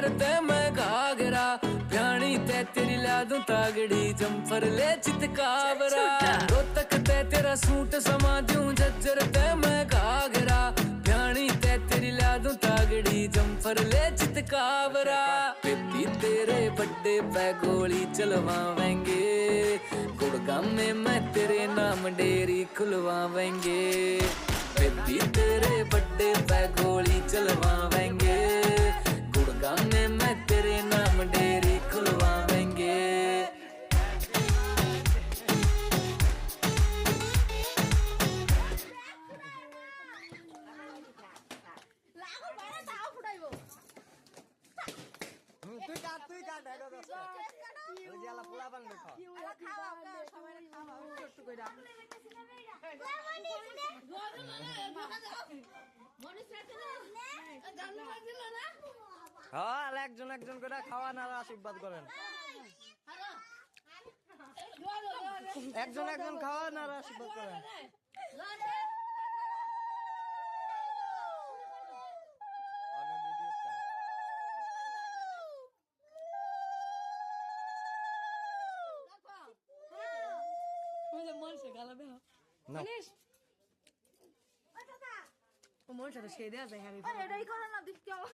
झज्जर ते मैं घाघरा प्याणी ते तेरी ला दूं तागड़ी जम्फर ले चितकावरा रोहतक ते तेरा सूट समा दूं झज्जर ते मैं घाघरा प्याणी ते तेरी ला दूं तागड़ी जम्फर ले चितकावरा बेबी तेरे बड्डे पे गोली चलवावेंगे गुड़गाम में मैं तेरे नाम डेरी खुलवावेंगे बेबी तेरे बड्डे पे गोली चलवावेंगे गुड़गाम में मैं तेरे नाम डेरी खुलवावेंगे তুই কাট এটা দস্তা ওই যে আলা পোলা বান দেখো আলা খাওয়া সবাই খাওয়া ছোট কইরা হ্যাঁ আলা একজন একজন করে খাওয়ান আর আশীর্বাদ করেন একজন একজন খাওয়ান আর আশীর্বাদ করেন মন সাথে সেই দেয়া যায় হ্যাঁ এটাই করো না দিস কেমন